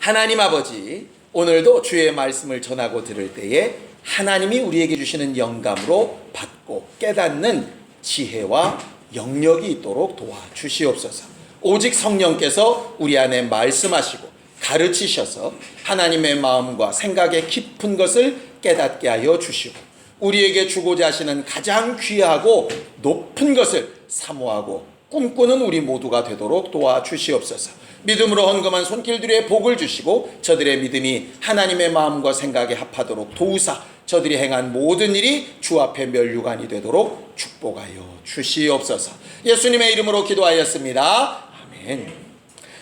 하나님 아버지, 오늘도 주의 말씀을 전하고 들을 때에 하나님이 우리에게 주시는 영감으로 받고 깨닫는 지혜와 영역이 있도록 도와주시옵소서. 오직 성령께서 우리 안에 말씀하시고 가르치셔서 하나님의 마음과 생각의 깊은 것을 깨닫게 하여 주시고 우리에게 주고자 하시는 가장 귀하고 높은 것을 사모하고 꿈꾸는 우리 모두가 되도록 도와주시옵소서. 믿음으로 헌금한 손길들의 복을 주시고 저들의 믿음이 하나님의 마음과 생각에 합하도록 도우사 저들이 행한 모든 일이 주 앞에 멸류관이 되도록 축복하여 주시옵소서. 예수님의 이름으로 기도하였습니다. 아멘.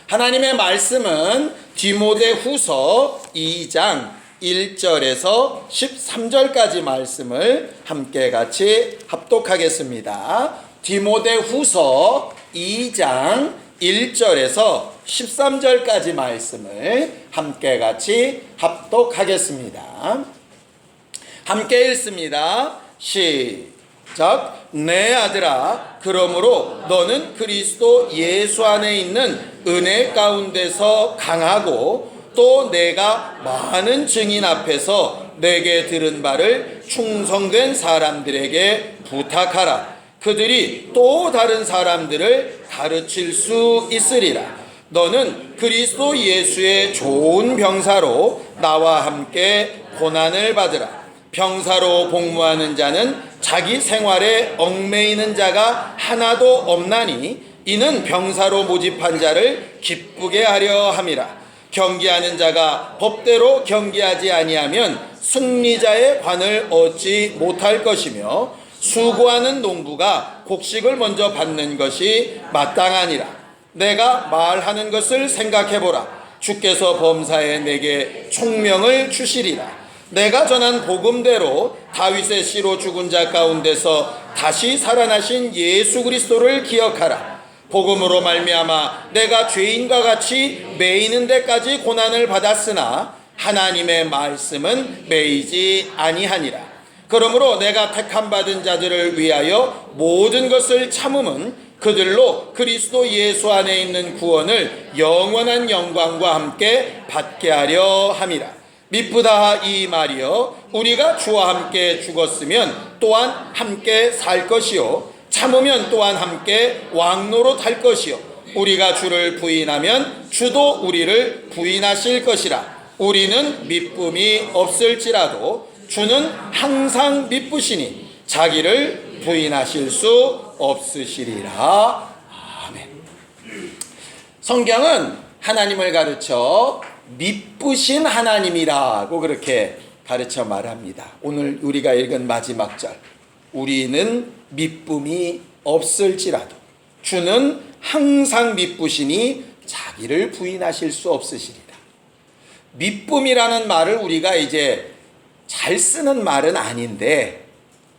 하나님의 말씀은 디모데후서 2장 1절에서 13절까지 말씀을 함께 같이 합독하겠습니다. 디모데후서 2장 1절에서 13절까지 말씀을 함께 같이 합독하겠습니다. 함께 읽습니다. 시작. 내 아들아, 그러므로 너는 그리스도 예수 안에 있는 은혜 가운데서 강하고 또 내가 많은 증인 앞에서 내게 들은 바를 충성된 사람들에게 부탁하라. 그들이 또 다른 사람들을 가르칠 수 있으리라. 너는 그리스도 예수의 좋은 병사로 나와 함께 고난을 받으라. 병사로 복무하는 자는 자기 생활에 얽매이는 자가 하나도 없나니 이는 병사로 모집한 자를 기쁘게 하려 함이라. 경기하는 자가 법대로 경기하지 아니하면 승리자의 관을 얻지 못할 것이며 수고하는 농부가 곡식을 먼저 받는 것이 마땅하니라. 내가 말하는 것을 생각해보라. 주께서 범사에 내게 총명을 주시리라. 내가 전한 복음대로 다윗의 씨로 죽은 자 가운데서 다시 살아나신 예수 그리스도를 기억하라. 복음으로 말미암아 내가 죄인과 같이 매이는 데까지 고난을 받았으나 하나님의 말씀은 매이지 아니하니라. 그러므로 내가 택함 받은 자들을 위하여 모든 것을 참음은 그들로 그리스도 예수 안에 있는 구원을 영원한 영광과 함께 받게 하려 함이라. 미쁘다 이 말이여, 우리가 주와 함께 죽었으면 또한 함께 살 것이요 참으면 또한 함께 왕노로 탈 것이요 우리가 주를 부인하면 주도 우리를 부인하실 것이라. 우리는 미쁨이 없을지라도 주는 항상 미쁘시니 자기를 부인하실 수 없으시리라. 아멘. 성경은 하나님을 가르쳐 미쁘신 하나님이라고 그렇게 가르쳐 말합니다. 오늘 우리가 읽은 마지막 절, 우리는 미쁨이 없을지라도 주는 항상 미쁘시니 자기를 부인하실 수 없으시리라. 미쁨이라는 말을 우리가 이제 잘 쓰는 말은 아닌데,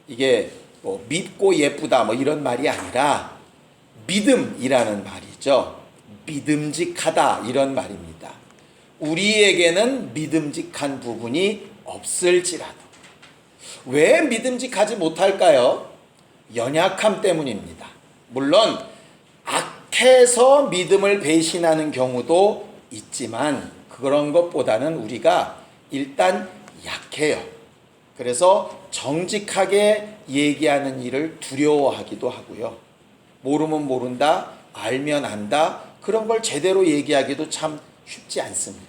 이게 뭐 밉고 예쁘다 뭐 이런 말이 아니라 믿음이라는 말이죠. 믿음직하다 이런 말입니다. 우리에게는 믿음직한 부분이 없을지라도. 왜 믿음직하지 못할까요? 연약함 때문입니다. 물론 악해서 믿음을 배신하는 경우도 있지만 그런 것보다는 우리가 일단 약해요. 그래서 정직하게 얘기하는 일을 두려워하기도 하고요. 모르면 모른다, 알면 안다, 그런 걸 제대로 얘기하기도 참 쉽지 않습니다.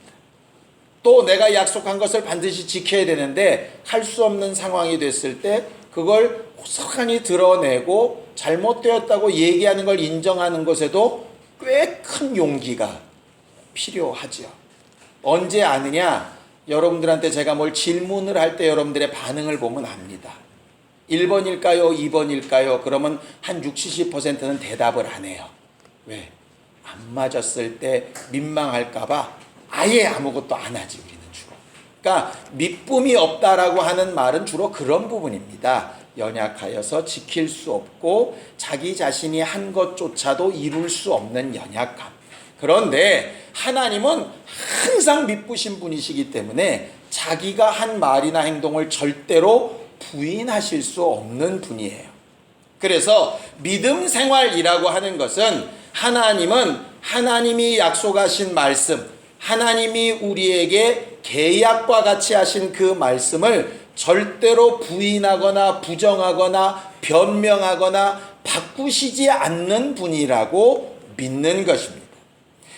또 내가 약속한 것을 반드시 지켜야 되는데 할 수 없는 상황이 됐을 때 그걸 호소하니 드러내고 잘못되었다고 얘기하는 걸 인정하는 것에도 꽤 큰 용기가 필요하죠. 언제 아느냐? 여러분들한테 제가 뭘 질문을 할 때 여러분들의 반응을 보면 압니다. 1번일까요? 2번일까요? 그러면 한 60, 70%는 대답을 안 해요. 왜? 안 맞았을 때 민망할까봐 아예 아무것도 안 하지, 우리는 주로. 그러니까 미쁨이 없다라고 하는 말은 주로 그런 부분입니다. 연약하여서 지킬 수 없고 자기 자신이 한 것조차도 이룰 수 없는 연약함. 그런데 하나님은 항상 미쁘신 분이시기 때문에 자기가 한 말이나 행동을 절대로 부인하실 수 없는 분이에요. 그래서 믿음 생활이라고 하는 것은 하나님은 하나님이 약속하신 말씀, 하나님이 우리에게 계약과 같이 하신 그 말씀을 절대로 부인하거나 부정하거나 변명하거나 바꾸시지 않는 분이라고 믿는 것입니다.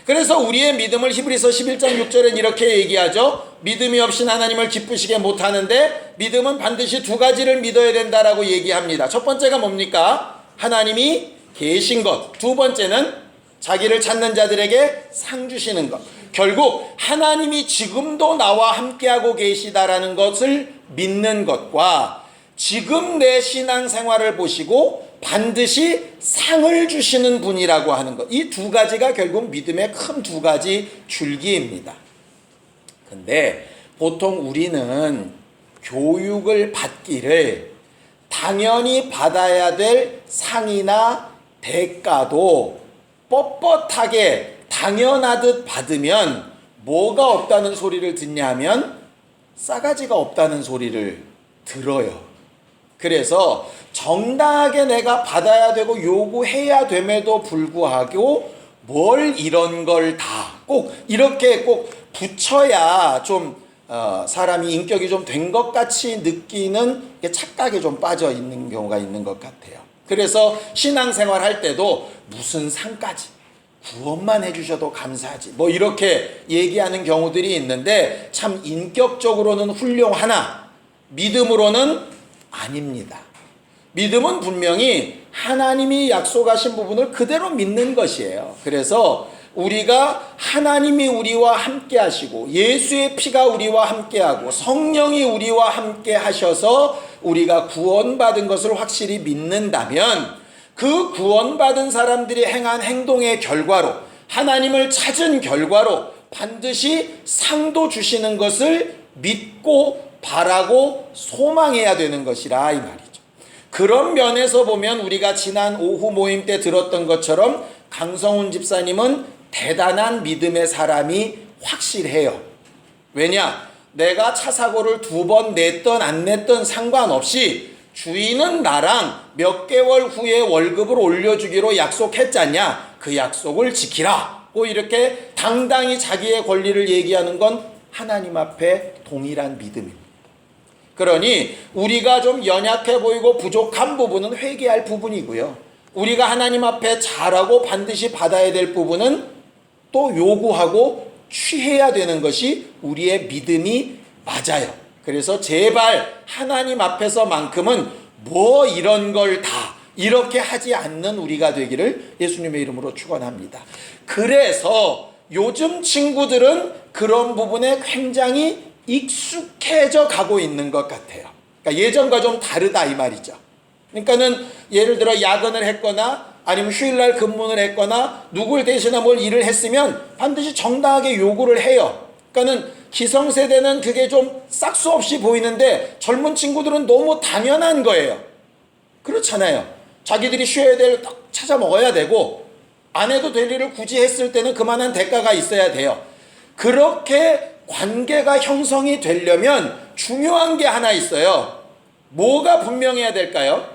그래서 우리의 믿음을 히브리서 11장 6절엔 이렇게 얘기하죠. 믿음이 없인 하나님을 기쁘시게 못하는데 믿음은 반드시 두 가지를 믿어야 된다라고 얘기합니다. 첫 번째가 뭡니까? 하나님이 계신 것. 두 번째는 자기를 찾는 자들에게 상 주시는 것. 결국 하나님이 지금도 나와 함께하고 계시다라는 것을 믿는 것과 지금 내 신앙생활을 보시고 반드시 상을 주시는 분이라고 하는 것. 이 두 가지가 결국 믿음의 큰 두 가지 줄기입니다. 근데 보통 우리는 교육을 받기를 당연히 받아야 될 상이나 대가도 뻣뻣하게 당연하듯 받으면 뭐가 없다는 소리를 듣냐 하면 싸가지가 없다는 소리를 들어요. 그래서 정당하게 내가 받아야 되고 요구해야 됨에도 불구하고 뭘 이런 걸 다 꼭 이렇게 꼭 붙여야 좀 사람이 인격이 좀 된 것 같이 느끼는 착각에 좀 빠져 있는 경우가 있는 것 같아요. 그래서 신앙생활 할 때도 무슨 상까지 구원만 해주셔도 감사하지 뭐 이렇게 얘기하는 경우들이 있는데 참 인격적으로는 훌륭하나 믿음으로는 아닙니다. 믿음은 분명히 하나님이 약속하신 부분을 그대로 믿는 것이에요. 그래서 우리가 하나님이 우리와 함께 하시고 예수의 피가 우리와 함께 하고 성령이 우리와 함께 하셔서 우리가 구원받은 것을 확실히 믿는다면 그 구원받은 사람들이 행한 행동의 결과로 하나님을 찾은 결과로 반드시 상도 주시는 것을 믿고 바라고 소망해야 되는 것이라 이 말이죠. 그런 면에서 보면 우리가 지난 오후 모임 때 들었던 것처럼 강성훈 집사님은 대단한 믿음의 사람이 확실해요. 왜냐? 내가 차 사고를 2번 냈던 안 냈던 상관없이 주인은 나랑 몇 개월 후에 월급을 올려주기로 약속했잖냐? 그 약속을 지키라. 고 이렇게 당당히 자기의 권리를 얘기하는 건 하나님 앞에 동일한 믿음입니다. 그러니 우리가 좀 연약해 보이고 부족한 부분은 회개할 부분이고요. 우리가 하나님 앞에 잘하고 반드시 받아야 될 부분은 또 요구하고 취해야 되는 것이 우리의 믿음이 맞아요. 그래서 제발 하나님 앞에서만큼은 뭐 이런 걸 다 이렇게 하지 않는 우리가 되기를 예수님의 이름으로 축원합니다. 그래서 요즘 친구들은 그런 부분에 굉장히 익숙해져 가고 있는 것 같아요. 그러니까 예전과 좀 다르다 이 말이죠. 그러니까는 예를 들어 야근을 했거나 아니면 휴일날 근무를 했거나 누굴 대신해 뭘 일을 했으면 반드시 정당하게 요구를 해요. 그러니까는 기성세대는 그게 좀 싹수 없이 보이는데 젊은 친구들은 너무 당연한 거예요. 그렇잖아요. 자기들이 쉬어야 될 딱 찾아 먹어야 되고 안 해도 될 일을 굳이 했을 때는 그만한 대가가 있어야 돼요. 그렇게 관계가 형성이 되려면 중요한 게 하나 있어요. 뭐가 분명해야 될까요?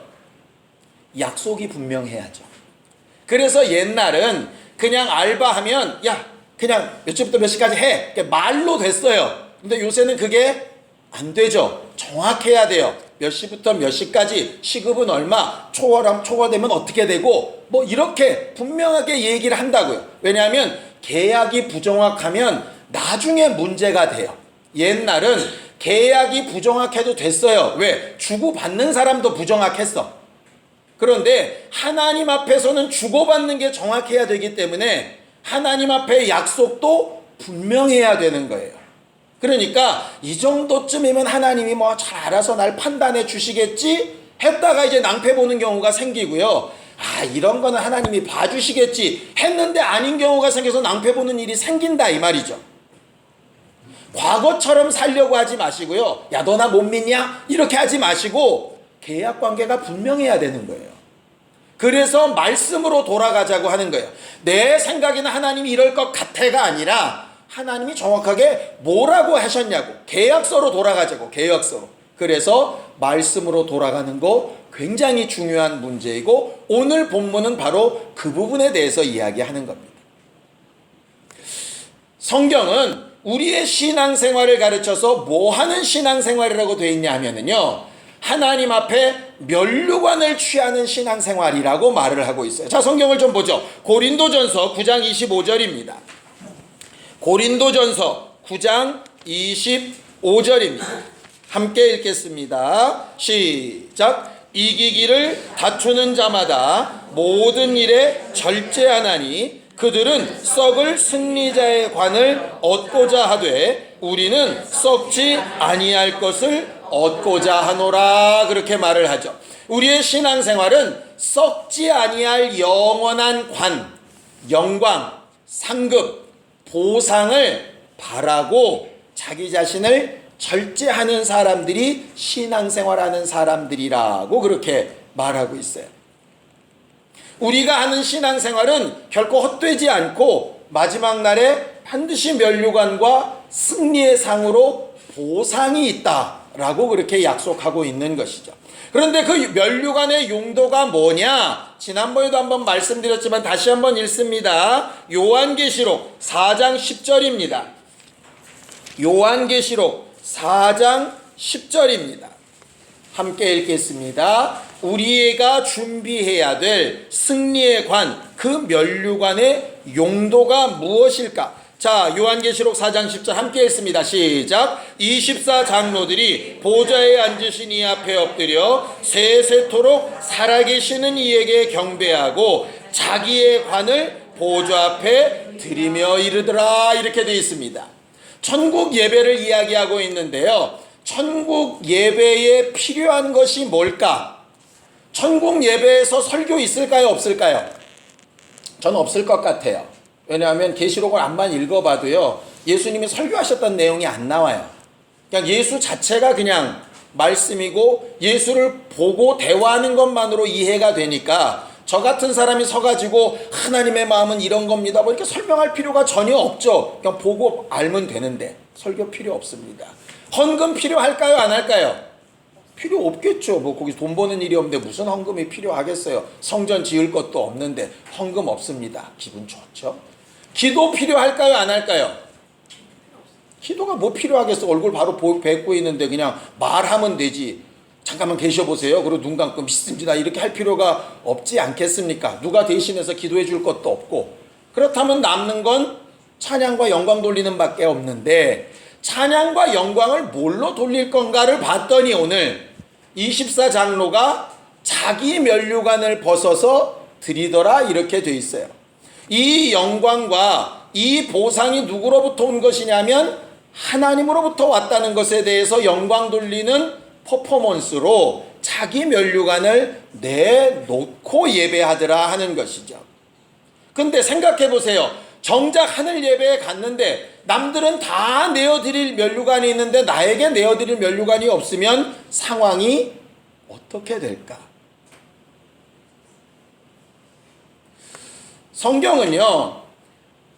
약속이 분명해야죠. 그래서 옛날은 그냥 알바하면 야 그냥 몇 시부터 몇 시까지 해 말로 됐어요. 근데 요새는 그게 안 되죠. 정확해야 돼요. 몇 시부터 몇 시까지 시급은 얼마 초과되면 어떻게 되고 뭐 이렇게 분명하게 얘기를 한다고요. 왜냐하면 계약이 부정확하면 나중에 문제가 돼요. 옛날은 계약이 부정확해도 됐어요. 왜? 주고받는 사람도 부정확했어. 그런데 하나님 앞에서는 주고받는 게 정확해야 되기 때문에 하나님 앞에 약속도 분명해야 되는 거예요. 그러니까 이 정도쯤이면 하나님이 뭐 잘 알아서 날 판단해 주시겠지 했다가 이제 낭패 보는 경우가 생기고요. 아 이런 거는 하나님이 봐주시겠지 했는데 아닌 경우가 생겨서 낭패 보는 일이 생긴다 이 말이죠. 과거처럼 살려고 하지 마시고요. 야 너 나 못 믿냐? 이렇게 하지 마시고 계약 관계가 분명해야 되는 거예요. 그래서 말씀으로 돌아가자고 하는 거예요. 내 생각에는 하나님이 이럴 것 같아가 아니라 하나님이 정확하게 뭐라고 하셨냐고 계약서로 돌아가자고 계약서로. 그래서 말씀으로 돌아가는 거 굉장히 중요한 문제이고 오늘 본문은 바로 그 부분에 대해서 이야기하는 겁니다. 성경은 우리의 신앙생활을 가르쳐서 뭐 하는 신앙생활이라고 되어 있냐 하면은요, 하나님 앞에 면류관을 취하는 신앙생활이라고 말을 하고 있어요. 자, 성경을 좀 보죠. 고린도전서 9장 25절입니다. 고린도전서 9장 25절입니다. 함께 읽겠습니다. 시작. 이기기를 다투는 자마다 모든 일에 절제하나니 그들은 썩을 승리자의 관을 얻고자 하되 우리는 썩지 아니할 것을 얻고자 하노라. 그렇게 말을 하죠. 우리의 신앙생활은 썩지 아니할 영원한 관, 영광, 상급, 보상을 바라고 자기 자신을 절제하는 사람들이 신앙생활하는 사람들이라고 그렇게 말하고 있어요. 우리가 하는 신앙생활은 결코 헛되지 않고 마지막 날에 반드시 면류관과 승리의 상으로 보상이 있다라고 그렇게 약속하고 있는 것이죠. 그런데 그 면류관의 용도가 뭐냐? 지난번에도 한번 말씀드렸지만 다시 한번 읽습니다. 요한계시록 4장 10절입니다. 요한계시록 4장 10절입니다. 함께 읽겠습니다. 우리가 준비해야 될 승리의 관, 그 면류관의 용도가 무엇일까? 자, 요한계시록 4장 10절 함께 읽습니다. 시작. 24장로들이 보좌에 앉으신 이 앞에 엎드려 세세토록 살아계시는 이에게 경배하고 자기의 관을 보좌 앞에 드리며 이르더라. 이렇게 되어 있습니다. 천국 예배를 이야기하고 있는데요, 천국 예배에 필요한 것이 뭘까? 천국 예배에서 설교 있을까요, 없을까요? 저는 없을 것 같아요. 왜냐하면 계시록을 안만 읽어봐도요, 예수님이 설교하셨던 내용이 안 나와요. 그냥 예수 자체가 그냥 말씀이고 예수를 보고 대화하는 것만으로 이해가 되니까 저 같은 사람이 서가지고 하나님의 마음은 이런 겁니다, 뭐 이렇게 설명할 필요가 전혀 없죠. 그냥 보고 알면 되는데 설교 필요 없습니다. 헌금 필요할까요, 안 할까요? 필요 없겠죠. 뭐 거기서 돈 버는 일이 없는데 무슨 헌금이 필요하겠어요. 성전 지을 것도 없는데 헌금 없습니다. 기분 좋죠. 기도 필요할까요, 안 할까요? 기도가 뭐 필요하겠어. 얼굴 바로 뵙고 있는데 그냥 말하면 되지. 잠깐만 계셔보세요. 그리고 눈 감고 믿습니다, 이렇게 할 필요가 없지 않겠습니까? 누가 대신해서 기도해 줄 것도 없고. 그렇다면 남는 건 찬양과 영광 돌리는 밖에 없는데, 찬양과 영광을 뭘로 돌릴 건가를 봤더니 오늘 24장로가 자기 면류관을 벗어서 드리더라. 이렇게 돼 있어요. 이 영광과 이 보상이 누구로부터 온 것이냐면 하나님으로부터 왔다는 것에 대해서 영광 돌리는 퍼포먼스로 자기 면류관을 내놓고 예배하더라 하는 것이죠. 근데 생각해 보세요. 정작 하늘 예배에 갔는데 남들은 다 내어드릴 면류관이 있는데 나에게 내어드릴 면류관이 없으면 상황이 어떻게 될까? 성경은요,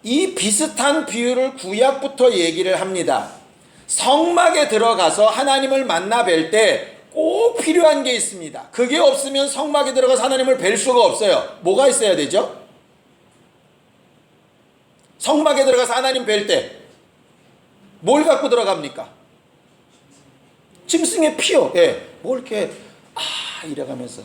이 비슷한 비유를 구약부터 얘기를 합니다. 성막에 들어가서 하나님을 만나 뵐 때 꼭 필요한 게 있습니다. 그게 없으면 성막에 들어가서 하나님을 뵐 수가 없어요. 뭐가 있어야 되죠? 성막에 들어가서 하나님 뵐 때 뭘 갖고 들어갑니까? 짐승의 피요. 예, 뭐 이렇게 이래가면서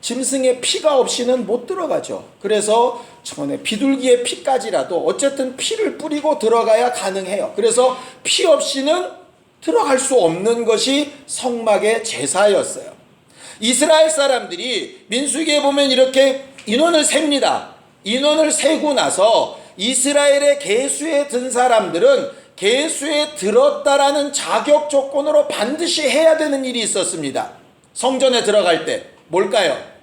짐승의 피가 없이는 못 들어가죠. 그래서 전에 비둘기의 피까지라도 어쨌든 피를 뿌리고 들어가야 가능해요. 그래서 피 없이는 들어갈 수 없는 것이 성막의 제사였어요. 이스라엘 사람들이 민수기에 보면 이렇게 인원을 셉니다. 인원을 세고 나서 이스라엘의 계수에 든 사람들은 계수에 들었다라는 자격 조건으로 반드시 해야 되는 일이 있었습니다. 성전에 들어갈 때 뭘까요?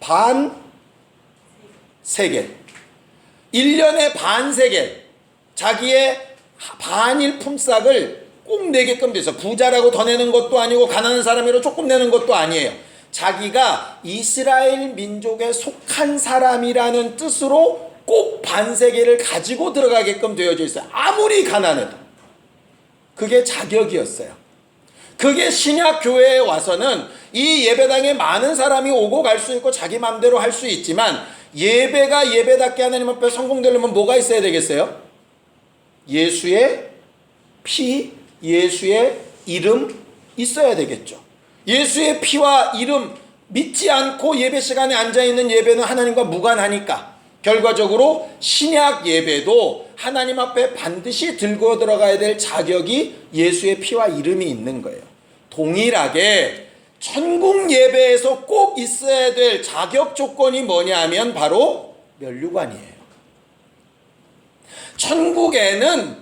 반 세겔, 1년에 반 세겔, 자기의 반일 품삯을 꼭 내게끔 돼서, 부자라고 더 내는 것도 아니고 가난한 사람이라고 조금 내는 것도 아니에요. 자기가 이스라엘 민족에 속한 사람이라는 뜻으로 꼭 반세겔을 가지고 들어가게끔 되어져 있어요. 아무리 가난해도. 그게 자격이었어요. 그게 신약 교회에 와서는 이 예배당에 많은 사람이 오고 갈 수 있고 자기 마음대로 할 수 있지만 예배가 예배답게 하나님 앞에 성공되려면 뭐가 있어야 되겠어요? 예수의 피, 예수의 이름 있어야 되겠죠. 예수의 피와 이름 믿지 않고 예배 시간에 앉아있는 예배는 하나님과 무관하니까 결과적으로 신약 예배도 하나님 앞에 반드시 들고 들어가야 될 자격이 예수의 피와 이름이 있는 거예요. 동일하게 천국 예배에서 꼭 있어야 될 자격 조건이 뭐냐 하면 바로 면류관이에요. 천국에는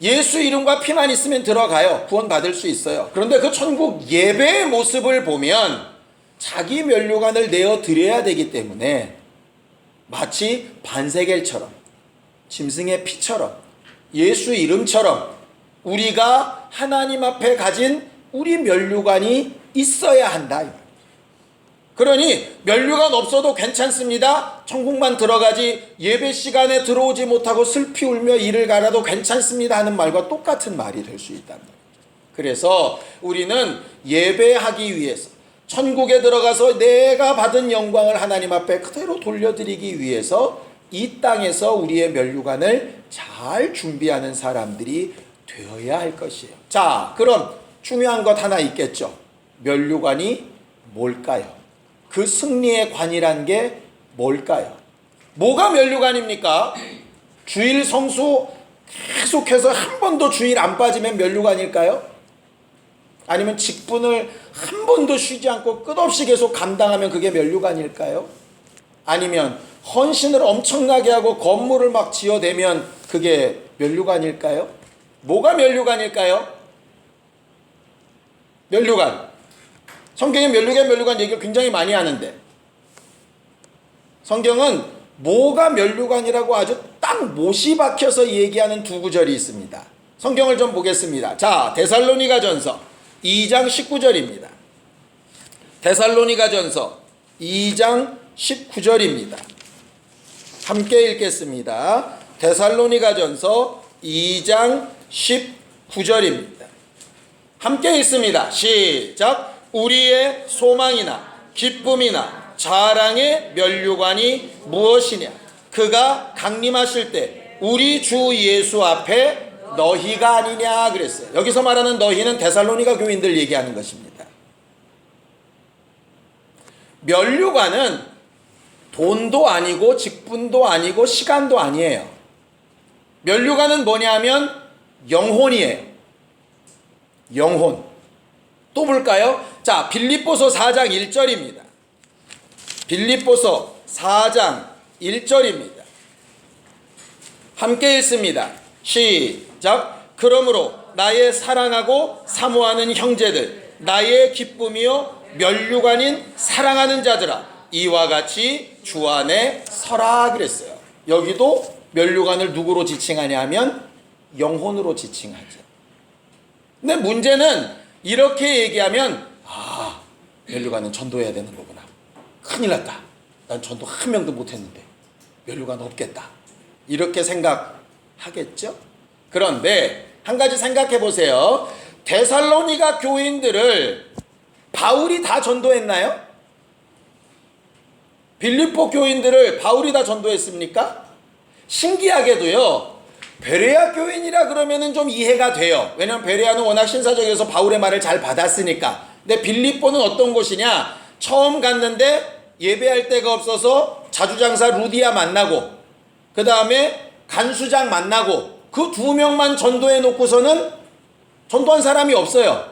예수 이름과 피만 있으면 들어가요. 구원받을 수 있어요. 그런데 그 천국 예배의 모습을 보면 자기 면류관을 내어 드려야 되기 때문에 마치 반세겔처럼 짐승의 피처럼 예수 이름처럼 우리가 하나님 앞에 가진 우리 면류관이 있어야 한다. 그러니 면류관 없어도 괜찮습니다. 천국만 들어가지 예배 시간에 들어오지 못하고 슬피 울며 이를 갈아도 괜찮습니다 하는 말과 똑같은 말이 될 수 있단 말이죠. 그래서 우리는 예배하기 위해서 천국에 들어가서 내가 받은 영광을 하나님 앞에 그대로 돌려드리기 위해서 이 땅에서 우리의 면류관을 잘 준비하는 사람들이 되어야 할 것이에요. 자, 그럼 중요한 것 하나 있겠죠. 면류관이 뭘까요? 그 승리의 관이란 게 뭘까요? 뭐가 면류관입니까? 주일 성수 계속해서 한 번도 주일 안 빠지면 면류관일까요? 아니면 직분을 한 번도 쉬지 않고 끝없이 계속 감당하면 그게 면류관일까요? 아니면 헌신을 엄청나게 하고 건물을 막 지어대면 그게 면류관일까요? 뭐가 면류관일까요? 면류관. 성경에 면류관 얘기를 굉장히 많이 하는데 성경은 뭐가 면류관이라고 아주 딱 못이 박혀서 얘기하는 두 구절이 있습니다. 성경을 좀 보겠습니다. 자, 데살로니가전서 2장 19절입니다. 데살로니가전서 2장 19절입니다. 함께 읽겠습니다. 데살로니가전서 2장 19절입니다. 함께 읽습니다. 시작. 우리의 소망이나 기쁨이나 자랑의 면류관이 무엇이냐? 그가 강림하실 때 우리 주 예수 앞에 너희가 아니냐 그랬어요. 여기서 말하는 너희는 데살로니가 교인들 얘기하는 것입니다. 면류관은 돈도 아니고 직분도 아니고 시간도 아니에요. 면류관은 뭐냐면 영혼이에요. 영혼. 또 볼까요? 자, 빌립보서 4장 1절입니다. 빌립보서 4장 1절입니다. 함께 읽습니다. 시작. 그러므로 나의 사랑하고 사모하는 형제들, 나의 기쁨이요 면류관인 사랑하는 자들아, 이와 같이 주 안에 서라 그랬어요. 여기도 면류관을 누구로 지칭하냐 하면 영혼으로 지칭하죠. 근데 문제는 이렇게 얘기하면 면류관은 전도해야 되는 거구나. 큰일 났다. 난 전도 한 명도 못했는데 면류관 없겠다. 이렇게 생각하겠죠? 그런데 한 가지 생각해 보세요. 데살로니가 교인들을 바울이 다 전도했나요? 빌립보 교인들을 바울이 다 전도했습니까? 신기하게도요. 베레아 교인이라 그러면은 좀 이해가 돼요. 왜냐하면 베레아는 워낙 신사적이어서 바울의 말을 잘 받았으니까. 근데 빌립보는 어떤 곳이냐? 처음 갔는데 예배할 데가 없어서 자주장사 루디아 만나고 그 다음에 간수장 만나고 그 두 명만 전도해 놓고서는 전도한 사람이 없어요.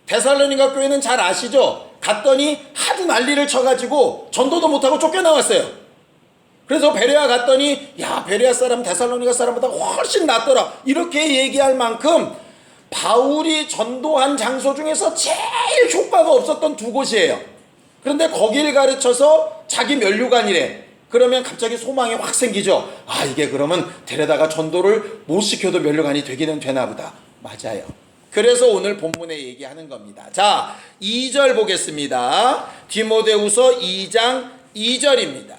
데살로니가 교회는 잘 아시죠? 갔더니 하도 난리를 쳐가지고 전도도 못하고 쫓겨나왔어요. 그래서 베레아 갔더니 야, 베레아 사람 데살로니가 사람보다 훨씬 낫더라 이렇게 얘기할 만큼 바울이 전도한 장소 중에서 제일 효과가 없었던 두 곳이에요. 그런데 거기를 가르쳐서 자기 면류관이래. 그러면 갑자기 소망이 확 생기죠. 이게 그러면 데려다가 전도를 못 시켜도 면류관이 되기는 되나 보다. 맞아요. 그래서 오늘 본문에 얘기하는 겁니다. 자, 2절 보겠습니다. 디모데후서 2장 2절입니다.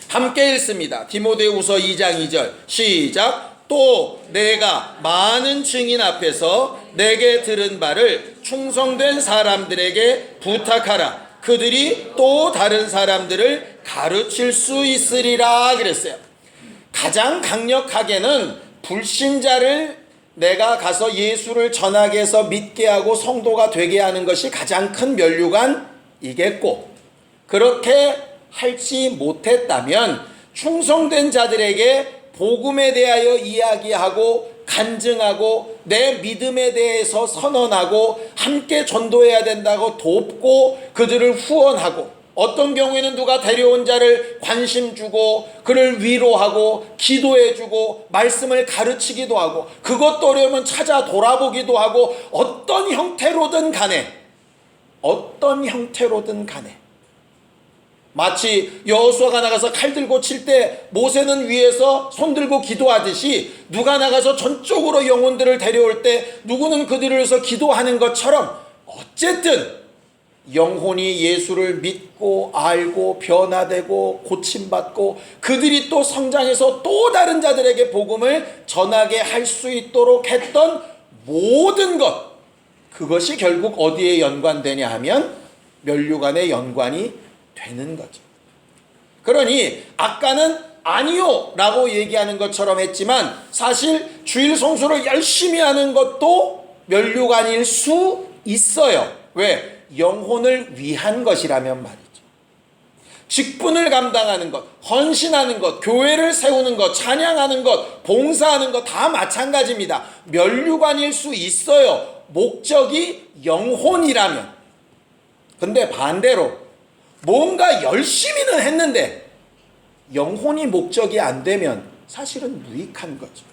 함께 읽습니다. 디모데후서 2장 2절 시작. 또 내가 많은 증인 앞에서 내게 들은 바를 충성된 사람들에게 부탁하라. 그들이 또 다른 사람들을 가르칠 수 있으리라 그랬어요. 가장 강력하게는 불신자를 내가 가서 예수를 전하게 해서 믿게 하고 성도가 되게 하는 것이 가장 큰 면류관이겠고, 그렇게 할지 못했다면 충성된 자들에게 복음에 대하여 이야기하고 간증하고 내 믿음에 대해서 선언하고 함께 전도해야 된다고 돕고 그들을 후원하고, 어떤 경우에는 누가 데려온 자를 관심 주고 그를 위로하고 기도해주고 말씀을 가르치기도 하고, 그것도 어려우면 찾아 돌아보기도 하고, 어떤 형태로든 간에 마치 여호수아가 나가서 칼 들고 칠 때 모세는 위에서 손 들고 기도하듯이 누가 나가서 전적으로 영혼들을 데려올 때 누구는 그들을 위해서 기도하는 것처럼, 어쨌든 영혼이 예수를 믿고 알고 변화되고 고침받고 그들이 또 성장해서 또 다른 자들에게 복음을 전하게 할 수 있도록 했던 모든 것, 그것이 결국 어디에 연관되냐 하면 면류관에 연관이 되는 거죠. 그러니 아까는 아니요 라고 얘기하는 것처럼 했지만, 사실 주일 성수를 열심히 하는 것도 면류관일 수 있어요. 왜? 영혼을 위한 것이라면 말이죠. 직분을 감당하는 것, 헌신하는 것, 교회를 세우는 것, 찬양하는 것, 봉사하는 것 다 마찬가지입니다. 면류관일 수 있어요, 목적이 영혼이라면. 근데 반대로 뭔가 열심히는 했는데 영혼이 목적이 안 되면 사실은 무익한 거죠.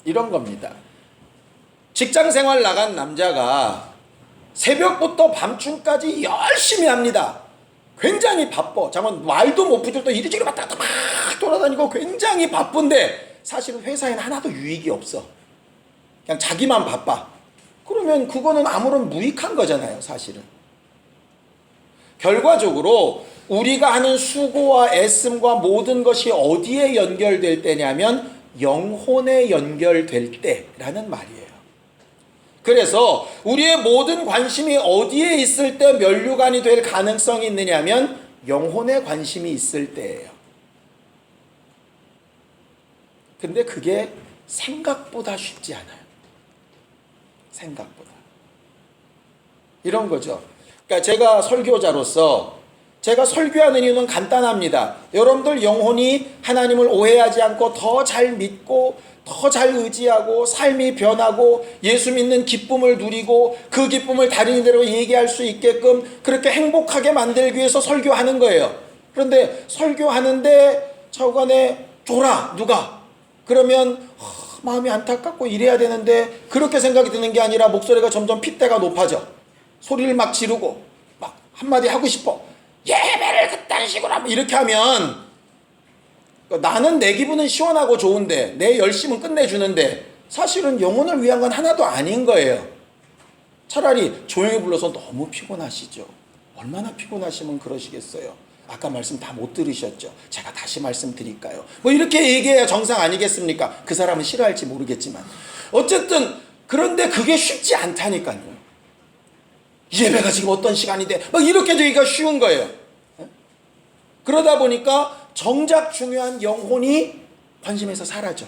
이런 겁니다. 직장생활 나간 남자가 새벽부터 밤중까지 열심히 합니다. 굉장히 바빠. 잠깐 말도 못 붙일 또 이리저리 왔다 갔다 막 돌아다니고 굉장히 바쁜데 사실은 회사에는 하나도 유익이 없어. 그냥 자기만 바빠. 그러면 그거는 아무런 무익한 거잖아요, 사실은. 결과적으로 우리가 하는 수고와 애씀과 모든 것이 어디에 연결될 때냐면 영혼에 연결될 때라는 말이에요. 그래서 우리의 모든 관심이 어디에 있을 때 면류관이 될 가능성이 있느냐면 영혼에 관심이 있을 때예요. 근데 그게 생각보다 쉽지 않아요. 생각보다. 이런 거죠. 그러니까 제가 설교자로서 제가 설교하는 이유는 간단합니다. 여러분들 영혼이 하나님을 오해하지 않고 더 잘 믿고 더 잘 의지하고 삶이 변하고 예수 믿는 기쁨을 누리고 그 기쁨을 다른 이들에게 얘기할 수 있게끔 그렇게 행복하게 만들기 위해서 설교하는 거예요. 그런데 설교하는데 차후간에 졸아 누가 그러면 마음이 안타깝고 이래야 되는데 그렇게 생각이 드는 게 아니라 목소리가 점점 핏대가 높아져. 소리를 막 지르고 막 한마디 하고 싶어. 예배를 그딴 식으로 하면 이렇게 하면 나는 내 기분은 시원하고 좋은데 내 열심은 끝내주는데 사실은 영혼을 위한 건 하나도 아닌 거예요. 차라리 조용히 불러서 너무 피곤하시죠. 얼마나 피곤하시면 그러시겠어요. 아까 말씀 다 못 들으셨죠. 제가 다시 말씀드릴까요? 뭐 이렇게 얘기해야 정상 아니겠습니까? 그 사람은 싫어할지 모르겠지만 어쨌든 그런데 그게 쉽지 않다니까요. 예배가 지금 어떤 시간인데 막 이렇게 되기가 쉬운 거예요. 그러다 보니까 정작 중요한 영혼이 관심에서 사라져.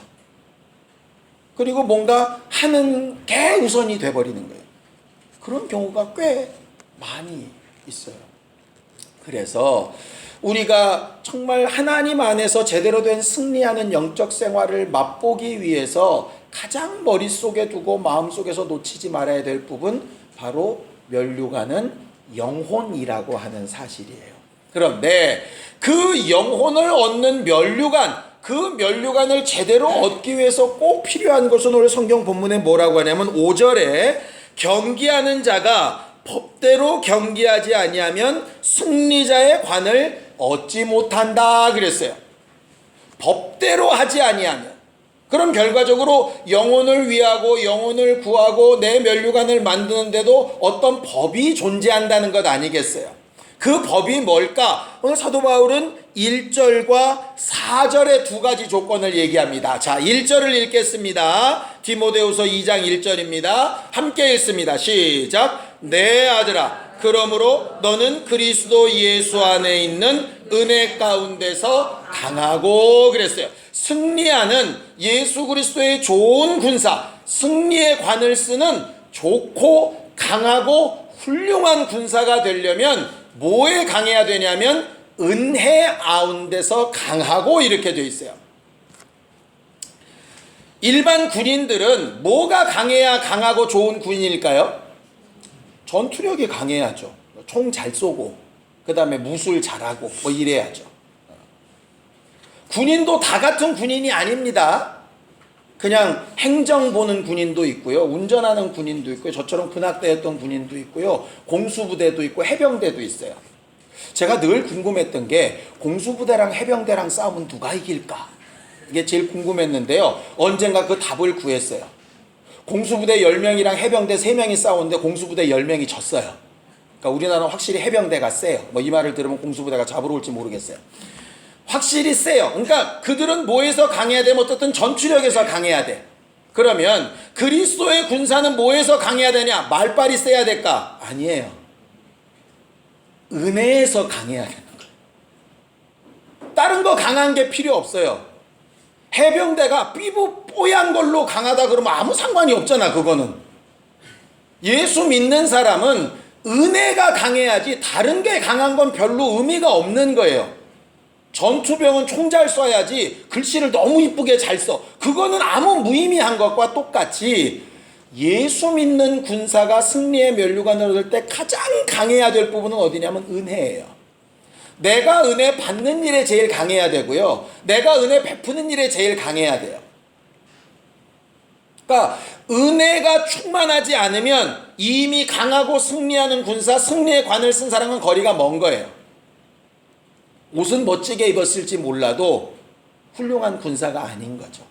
그리고 뭔가 하는 게 우선이 돼버리는 거예요. 그런 경우가 꽤 많이 있어요. 그래서 우리가 정말 하나님 안에서 제대로 된 승리하는 영적 생활을 맛보기 위해서 가장 머릿속에 두고 마음속에서 놓치지 말아야 될 부분, 바로 면류관은 영혼이라고 하는 사실이에요. 그런데 그 영혼을 얻는 면류관, 그 면류관을 제대로 얻기 위해서 꼭 필요한 것은 오늘 성경 본문에 뭐라고 하냐면 5절에 경기하는 자가 법대로 경기하지 아니하면 승리자의 관을 얻지 못한다 그랬어요. 법대로 하지 아니하면. 그럼 결과적으로 영혼을 위하고 영혼을 구하고 내 면류관을 만드는데도 어떤 법이 존재한다는 것 아니겠어요? 그 법이 뭘까? 오늘 사도 바울은 1절과 4절의 두 가지 조건을 얘기합니다. 자, 1절을 읽겠습니다. 디모데후서 2장 1절입니다. 함께 읽습니다. 시작. 내 아들아, 그러므로 너는 그리스도 예수 안에 있는 은혜 가운데서 강하고 그랬어요. 승리하는 예수 그리스도의 좋은 군사, 승리의 관을 쓰는 좋고 강하고 훌륭한 군사가 되려면 뭐에 강해야 되냐면 은혜 가운데서 강하고 이렇게 되어 있어요. 일반 군인들은 뭐가 강해야 강하고 좋은 군인일까요? 전투력이 강해야죠. 총 잘 쏘고 그 다음에 무술 잘하고 뭐 이래야죠. 군인도 다 같은 군인이 아닙니다. 그냥 행정 보는 군인도 있고요, 운전하는 군인도 있고요, 저처럼 군악대였던 군인도 있고요, 공수부대도 있고 해병대도 있어요. 제가 늘 궁금했던 게 공수부대랑 해병대랑 싸우면 누가 이길까? 이게 제일 궁금했는데요. 언젠가 그 답을 구했어요. 공수부대 10명이랑 해병대 3명이 싸우는데 공수부대 10명이 졌어요. 그러니까 우리나라는 확실히 해병대가 세요. 뭐 이 말을 들으면 공수부대가 잡으러 올지 모르겠어요. 확실히 세요. 그러니까 그들은 뭐에서 강해야 되면 어떻든 전투력에서 강해야 돼. 그러면 그리스도의 군사는 뭐에서 강해야 되냐? 말빨이 세야 될까? 아니에요. 은혜에서 강해야 되는 거예요. 다른 거 강한 게 필요 없어요. 해병대가 뽀얀 걸로 강하다 그러면 아무 상관이 없잖아. 그거는 예수 믿는 사람은 은혜가 강해야지 다른 게 강한 건 별로 의미가 없는 거예요. 전투병은 총 잘 쏴야지 글씨를 너무 이쁘게 잘 써. 그거는 아무 무의미한 것과 똑같이 예수 믿는 군사가 승리의 면류관을 얻을 때 가장 강해야 될 부분은 어디냐면 은혜예요. 내가 은혜 받는 일에 제일 강해야 되고요, 내가 은혜 베푸는 일에 제일 강해야 돼요. 그러니까 은혜가 충만하지 않으면 이미 강하고 승리하는 군사, 승리의 관을 쓴 사람은 거리가 먼 거예요. 옷은 멋지게 입었을지 몰라도 훌륭한 군사가 아닌 거죠.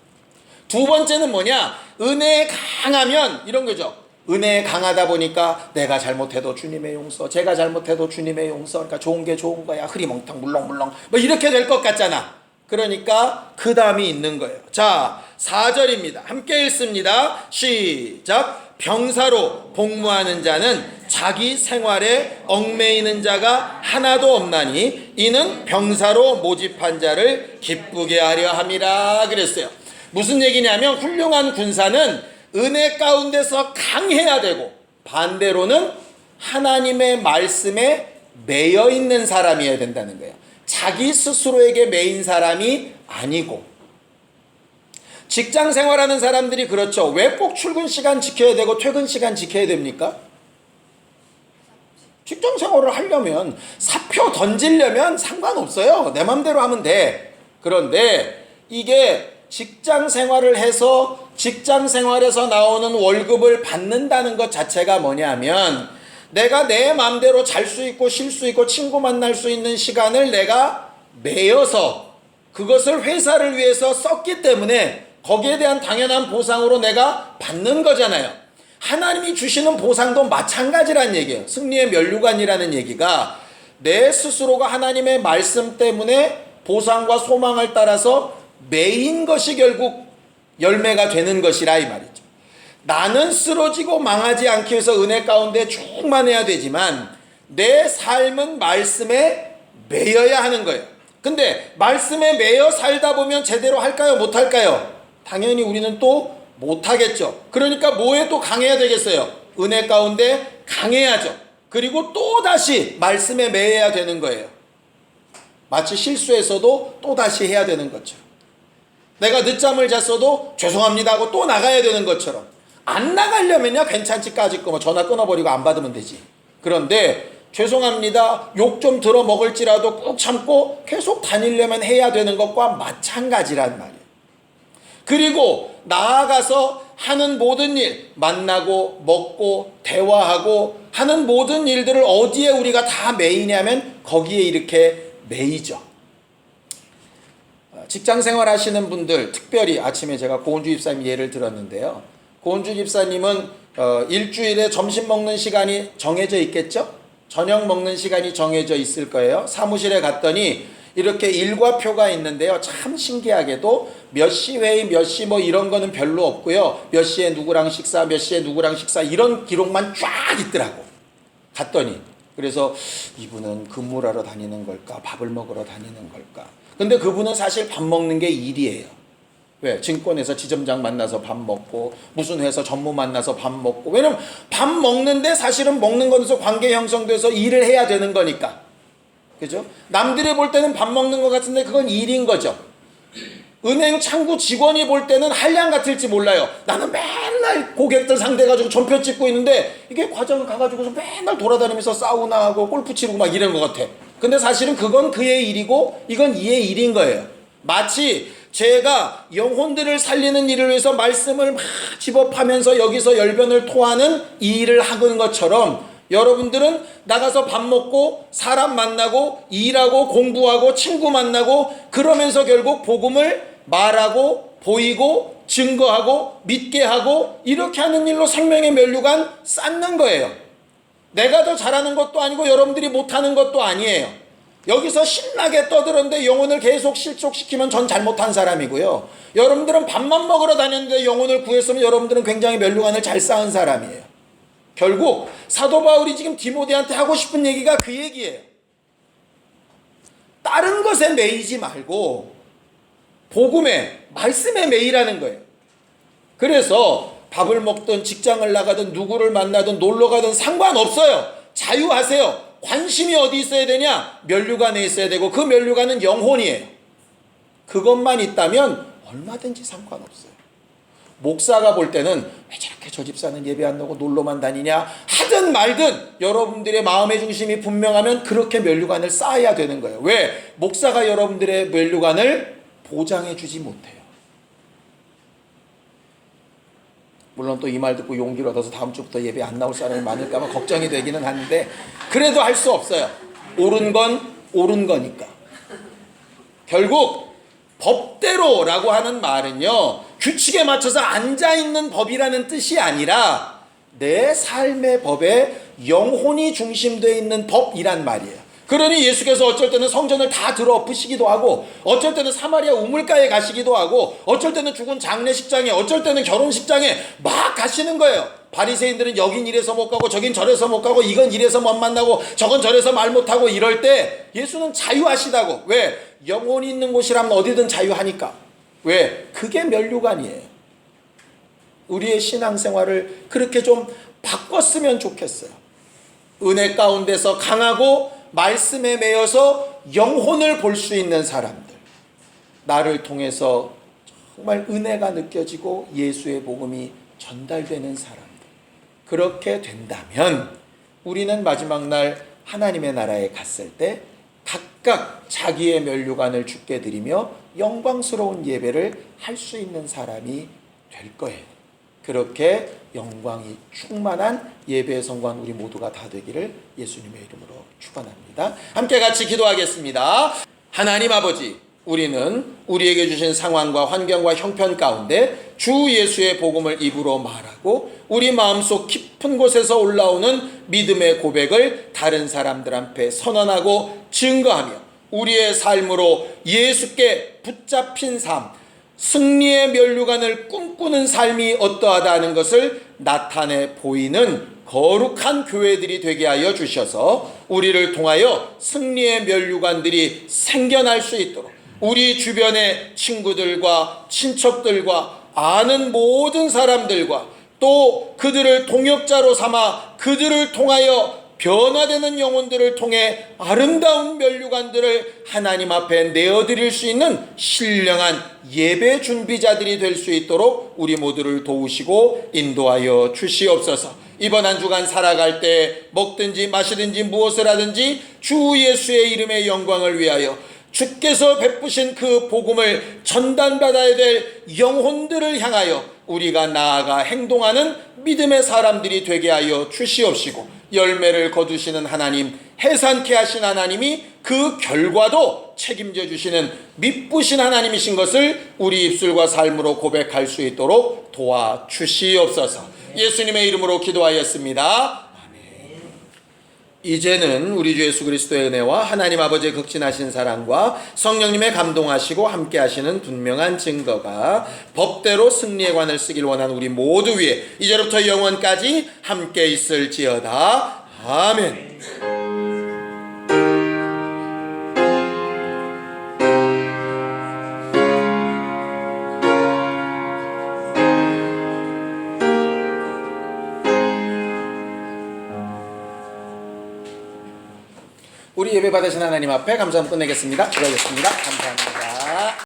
두 번째는 뭐냐? 은혜에 강하면 이런 거죠. 은혜에 강하다 보니까 내가 잘못해도 주님의 용서, 제가 잘못해도 주님의 용서, 그러니까 좋은 게 좋은 거야, 흐리멍텅 물렁물렁 뭐 이렇게 될 것 같잖아. 그러니까 그 다음이 있는 거예요. 자, 4절입니다. 함께 읽습니다. 시작. 병사로 복무하는 자는 자기 생활에 얽매이는 자가 하나도 없나니 이는 병사로 모집한 자를 기쁘게 하려 함이라 그랬어요. 무슨 얘기냐면 훌륭한 군사는 은혜 가운데서 강해야 되고 반대로는 하나님의 말씀에 매여 있는 사람이어야 된다는 거예요. 자기 스스로에게 매인 사람이 아니고. 직장 생활하는 사람들이 그렇죠. 왜 꼭 출근 시간 지켜야 되고 퇴근 시간 지켜야 됩니까? 직장 생활을 하려면, 사표 던지려면 상관없어요. 내 맘대로 하면 돼. 그런데 이게 직장 생활을 해서 직장 생활에서 나오는 월급을 받는다는 것 자체가 뭐냐면 내가 내 맘대로 잘 수 있고 쉴 수 있고 친구 만날 수 있는 시간을 내가 매여서 그것을 회사를 위해서 썼기 때문에 거기에 대한 당연한 보상으로 내가 받는 거잖아요. 하나님이 주시는 보상도 마찬가지란 얘기예요. 승리의 면류관이라는 얘기가 내 스스로가 하나님의 말씀 때문에 보상과 소망을 따라서 매인 것이 결국 열매가 되는 것이라 이 말이죠. 나는 쓰러지고 망하지 않기 위해서 은혜 가운데 충만해야 되지만 내 삶은 말씀에 매여야 하는 거예요. 근데 말씀에 매여 살다 보면 제대로 할까요? 못할까요? 당연히 우리는 또 못하겠죠. 그러니까 뭐에 또 강해야 되겠어요? 은혜 가운데 강해야죠. 그리고 또다시 말씀에 매여야 되는 거예요. 마치 실수해서도 또다시 해야 되는 것처럼, 내가 늦잠을 잤어도 죄송합니다 하고 또 나가야 되는 것처럼. 안 나가려면야 괜찮지, 까짓 거 뭐 전화 끊어버리고 안 받으면 되지. 그런데 죄송합니다 욕 좀 들어 먹을지라도 꾹 참고 계속 다니려면 해야 되는 것과 마찬가지란 말이에요. 그리고 나아가서 하는 모든 일, 만나고 먹고 대화하고 하는 모든 일들을 어디에 우리가 다 매이냐면 거기에 이렇게 매이죠. 직장 생활 하시는 분들, 특별히 아침에 제가 고은주 집사님 예를 들었는데요. 고은주 집사님은 일주일에 점심 먹는 시간이 정해져 있겠죠? 저녁 먹는 시간이 정해져 있을 거예요. 사무실에 갔더니 이렇게 일과표가 있는데요. 참 신기하게도 몇 시 회의, 몇 시 뭐 이런 거는 별로 없고요. 몇 시에 누구랑 식사, 몇 시에 누구랑 식사 이런 기록만 쫙 있더라고. 갔더니 그래서 이분은 근무를 하러 다니는 걸까? 밥을 먹으러 다니는 걸까? 근데 그분은 사실 밥 먹는 게 일이에요. 왜? 증권회사 지점장 만나서 밥 먹고 무슨 회사 전무 만나서 밥 먹고 왜냐면 밥 먹는데 사실은 먹는 거에서 관계 형성돼서 일을 해야 되는 거니까. 그죠? 남들이 볼 때는 밥 먹는 것 같은데 그건 일인 거죠. 은행 창구 직원이 볼 때는 한량 같을지 몰라요. 나는 맨날 고객들 상대해가지고 전표 찍고 있는데 이게 과장 가가지고서 맨날 돌아다니면서 사우나하고 골프 치고 막 이런 것 같아. 근데 사실은 그건 그의 일이고 이건 이의 일인 거예요. 마치 제가 영혼들을 살리는 일을 위해서 말씀을 막 집어파면서 여기서 열변을 토하는 이 일을 하는 것처럼 여러분들은 나가서 밥 먹고 사람 만나고 일하고 공부하고 친구 만나고 그러면서 결국 복음을 말하고 보이고 증거하고 믿게 하고 이렇게 하는 일로 생명의 면류관 쌓는 거예요. 내가 더 잘하는 것도 아니고 여러분들이 못하는 것도 아니에요. 여기서 신나게 떠들었는데 영혼을 계속 실족시키면 전 잘못한 사람이고요. 여러분들은 밥만 먹으러 다녔는데 영혼을 구했으면 여러분들은 굉장히 면류관을 잘 쌓은 사람이에요. 결국 사도 바울이 지금 디모데한테 하고 싶은 얘기가 그 얘기예요. 다른 것에 매이지 말고 복음에 말씀에 매이라는 거예요. 그래서 밥을 먹든 직장을 나가든 누구를 만나든 놀러 가든 상관없어요. 자유하세요. 관심이 어디 있어야 되냐? 면류관에 있어야 되고 그 면류관은 영혼이에요. 그것만 있다면 얼마든지 상관없어요. 목사가 볼 때는 왜 저렇게 저 집사는 예배 안 나오고 놀러만 다니냐 하든 말든 여러분들의 마음의 중심이 분명하면 그렇게 면류관을 쌓아야 되는 거예요. 왜? 목사가 여러분들의 면류관을 보장해 주지 못해요. 물론 또 이 말 듣고 용기를 얻어서 다음 주부터 예배 안 나올 사람이 많을까 봐 걱정이 되기는 하는데 그래도 할 수 없어요. 옳은 건 옳은 거니까. 결국 법대로라고 하는 말은요, 규칙에 맞춰서 앉아있는 법이라는 뜻이 아니라 내 삶의 법에 영혼이 중심되어 있는 법이란 말이에요. 그러니 예수께서 어쩔 때는 성전을 다 들어엎으시기도 하고 어쩔 때는 사마리아 우물가에 가시기도 하고 어쩔 때는 죽은 장례식장에 어쩔 때는 결혼식장에 막 가시는 거예요. 바리새인들은 여긴 이래서 못 가고 저긴 저래서 못 가고 이건 이래서 못 만나고 저건 저래서 말 못하고 이럴 때 예수는 자유하시다고. 왜? 영혼이 있는 곳이라면 어디든 자유하니까. 왜? 그게 면류관이에요. 우리의 신앙생활을 그렇게 좀 바꿨으면 좋겠어요. 은혜 가운데서 강하고 말씀에 매여서 영혼을 볼 수 있는 사람들, 나를 통해서 정말 은혜가 느껴지고 예수의 복음이 전달되는 사람들, 그렇게 된다면 우리는 마지막 날 하나님의 나라에 갔을 때 각각 자기의 면류관을 주께 드리며 영광스러운 예배를 할 수 있는 사람이 될 거예요. 그렇게 영광이 충만한 예배의 성관 우리 모두가 다 되기를 예수님의 이름으로 축원합니다. 함께 같이 기도하겠습니다. 하나님 아버지, 우리는 우리에게 주신 상황과 환경과 형편 가운데 주 예수의 복음을 입으로 말하고 우리 마음속 깊은 곳에서 올라오는 믿음의 고백을 다른 사람들 앞에 선언하고 증거하며 우리의 삶으로 예수께 붙잡힌 삶, 승리의 면류관을 꿈꾸는 삶이 어떠하다는 것을 나타내 보이는 거룩한 교회들이 되게 하여 주셔서 우리를 통하여 승리의 면류관들이 생겨날 수 있도록 우리 주변의 친구들과 친척들과 아는 모든 사람들과 또 그들을 동역자로 삼아 그들을 통하여 변화되는 영혼들을 통해 아름다운 면류관들을 하나님 앞에 내어드릴 수 있는 신령한 예배 준비자들이 될 수 있도록 우리 모두를 도우시고 인도하여 주시옵소서. 이번 한 주간 살아갈 때 먹든지 마시든지 무엇을 하든지 주 예수의 이름의 영광을 위하여 주께서 베푸신 그 복음을 전달받아야 될 영혼들을 향하여 우리가 나아가 행동하는 믿음의 사람들이 되게 하여 주시옵시고 열매를 거두시는 하나님, 해산케 하신 하나님이 그 결과도 책임져 주시는 미쁘신 하나님이신 것을 우리 입술과 삶으로 고백할 수 있도록 도와주시옵소서. 예수님의 이름으로 기도하였습니다. 이제는 우리 주 예수 그리스도의 은혜와 하나님 아버지의 극진하신 사랑과 성령님의 감동하시고 함께 하시는 분명한 증거가 법대로 승리의 관을 쓰길 원하는 우리 모두 위에 이제부터 영원까지 함께 있을지어다. 아멘. 우리 예배 받으신 하나님 앞에 감사함 끝내겠습니다. 기도하겠습니다. 감사합니다.